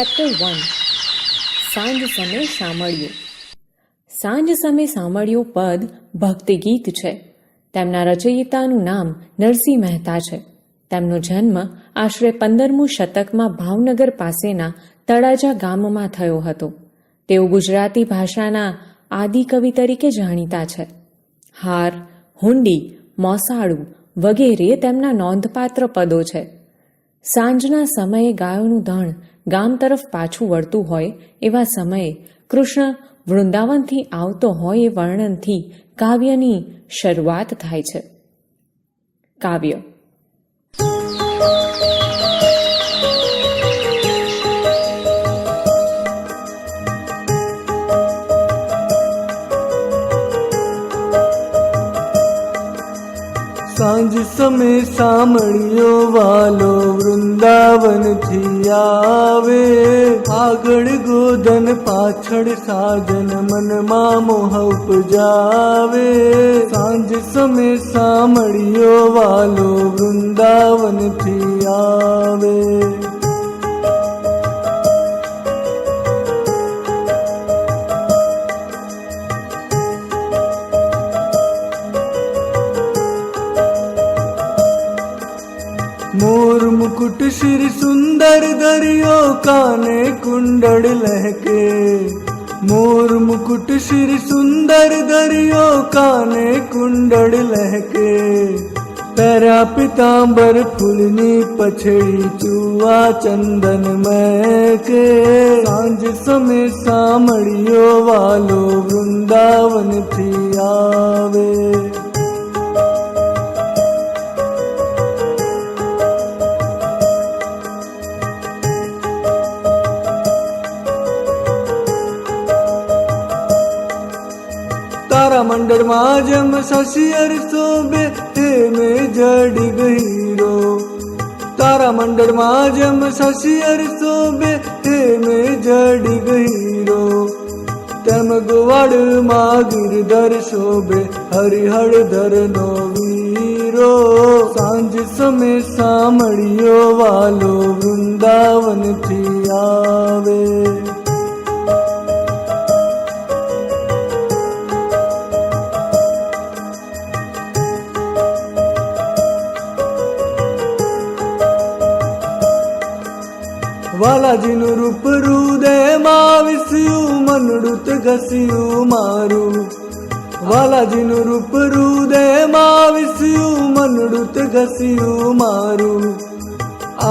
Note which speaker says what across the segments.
Speaker 1: Chapter 1 સાંજ સમે સાંભળ્યું. સાંજ સમે સાંભળ્યું પદ ભક્તિ ગીત છે. તેમના રચયિતાનું નામ નરસિંહ મહેતા છે. તેમનો જન્મ આશરે 15મું શતકમાં ભાવનગર પાસેના તળાજા ગામમાં થયો હતો. તેઓ ગુજરાતી ભાષાના આદિકવિ તરીકે જાણીતા છે. હાર, હુંડી, મોસાળું વગેરે તેમના નોંધપાત્ર પદો છે. સાંજના સમયે ગાયોનું ધણ ગામ તરફ પાછું વળતું હોય એવા સમયે કૃષ્ણ વૃંદાવનથી આવતો હોય એ વર્ણનથી કાવ્યની શરૂઆત થાય છે. કાવ્ય.
Speaker 2: સાંજ સમે સાંભળ્યો વાલો વૃંદાવનથી આવે, આગળ ગોધન પાછળ સાજન મનમાં મોહ ઉપજાવે. સાંજ સમે સાંભળ્યો વાલો વૃંદાવનથી આવે. मोर मुकुट सिर सुंदर दरियो काने कुंडल लहके. मोर मुकुट सिर सुंदर दरियो काने कुंडल लहके. पैरा पीतांबर फूलनी पछड़ी चुआ चंदन महके. सांझ समय सामड़ियो वालो वृंदावन थी आवे. तारा मंडल में जम शशियर शोभे हे में जड़ी गहीरो. तारा मंडल में जम शशियर शोभे हे में जड़ी गहीरो. तेम गुवाड़ मां गिरधर शोभे हरिहर धर नो वीरो. सांझ समय सामड़ियो वालो वृंदावन थी आवे. વાલાજીનું રૂપ હૃદયમાં વિસ્યું મનડુત ઘસ્યું મારું. વાલાજીનું રૂપ હૃદયમાં વિસ્યું મનડુત ઘસ્યું મારું.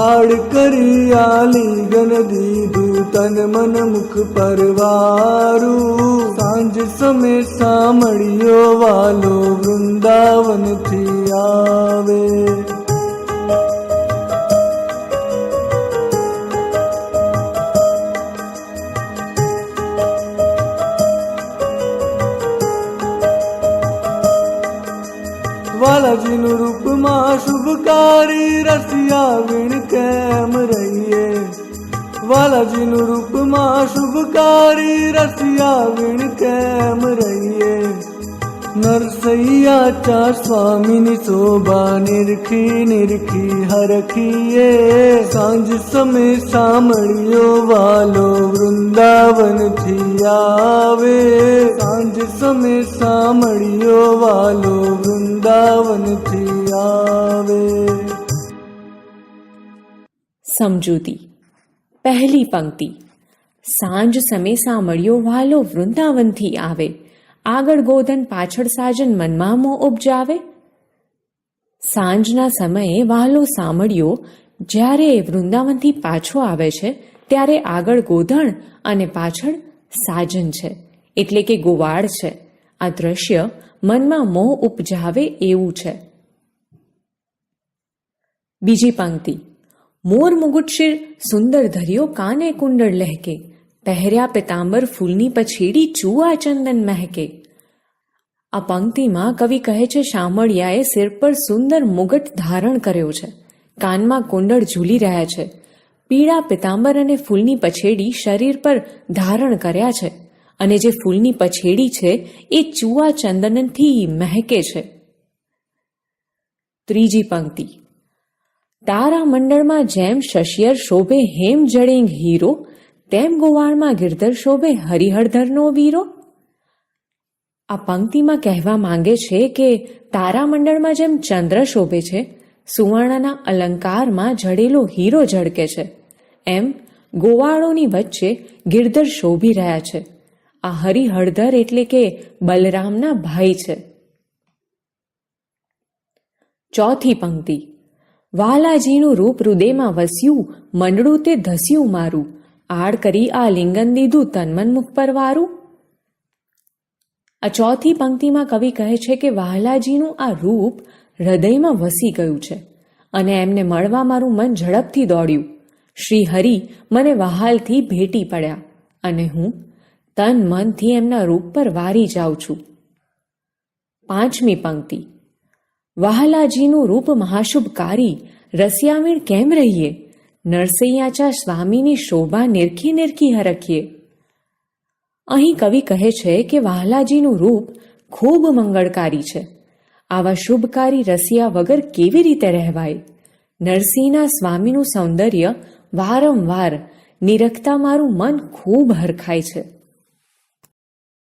Speaker 2: આડ કરી આલિંગન દીધું તન મન મુખ પરવારું. સાંજ સમે સાંભળ્યો વાલો વૃંદાવનથી આવે. વાલાજીનું રૂપમાં શુભકારી રસિયા વીણ કેમ રહીએ. વાલાજીનું રૂપમાં શુભકારી રસિયા વીણ કેમ રહીએ. નરસૈયા ચા સ્વામીની શોભા નિરખી નિરખી હરખીએ. સાંજ સમે સાંભળ્યો વાલો વૃંદાવનથી આવે. સાંજ સમે સાંભળ્યો વાલો વૃંદાવનથી આવે.
Speaker 1: સમજૂતી. પહેલી પંક્તિ. સાંજ સમે સાંભળ્યો વાલો વૃંદાવનથી આવે, આગળ ગોધન પાછળ સાજન મનમાં મોહ ઉપજાવે. સાંજના સમયે વહાલો સાંભળ્યો જ્યારે વૃંદાવનથી પાછો આવે છે ત્યારે આગળ ગોધણ અને પાછળ સાજન છે, એટલે કે ગોવાળ છે. આ દ્રશ્ય મનમાં મોહ ઉપજાવે એવું છે. બીજી પંક્તિ. મોર મુગુટશિર સુંદર ધર્યો કાને કુંડળ લહેકે. પહેર્યા પિતાંબર ફૂલની પછેડી ચૂઆ ચંદન મહેકે. આ પંક્તિમાં કવિ કહે છે શામળિયાએ સિર પર સુંદર મુગટ ધારણ કર્યો છે, કાનમાં કુંડળ ઝૂલી રહ્યા છે, પીળા પિતાંબર અને ફૂલની પછેડી શરીર પર ધારણ કર્યા છે, અને જે ફૂલની પછેડી છે એ ચૂઆ ચંદનથી મહેકે છે. ત્રીજી પંક્તિ. તારા મંડળમાં જેમ શશિયર શોભે હેમ જડેંગ હીરો, તેમ ગોવાળમાં ગિરધર શોભે હરિહરધરનો વીરો. આ પંક્તિમાં કહેવા માંગે છે કે તારા મંડળમાં જેમ ચંદ્ર શોભે છે, સુવર્ણના અલંકારમાં જડેલો હીરો ઝળકે છે, એમ ગોવાળોની વચ્ચે ગિરધર શોભી રહ્યા છે. આ હરિહરધર એટલે કે બલરામના ભાઈ છે. ચોથી પંક્તિ. વાલાજીનું રૂપ હૃદયમાં વસ્યું, મંડળું તે ધસ્યું મારું, આડ કરી આ લિંગન દીધું તનમન મુખ પર વારું. આ ચોથી પંક્તિમાં કવિ કહે છે કે વાલાજીનું આ રૂપ હૃદયમાં વસી ગયું છે અને એમને મળવા મારું મન ઝડપથી દોડ્યું. શ્રી હરિ મને વહાલથી ભેટી પડ્યા અને હું તન મનથી એમના રૂપ પર વારી જાઉં છું. પાંચમી પંક્તિ. વહાલાજીનું રૂપ મહાશુભકારી, રસિયામીણ કેમ રહીએ, નરસૈયાચા સ્વામીની શોભા નિરખી નિરખી હરખીએ. અહીં કવિ કહે છે કે વહાલાજીનું રૂપ ખૂબ મંગળકારી છે. આવા શુભકારી રસિયા વગર કેવી રીતે રહેવાય? નરસિંહના સ્વામીનું સૌંદર્ય વારંવાર નિરખતા મારું મન ખૂબ હરખાય છે.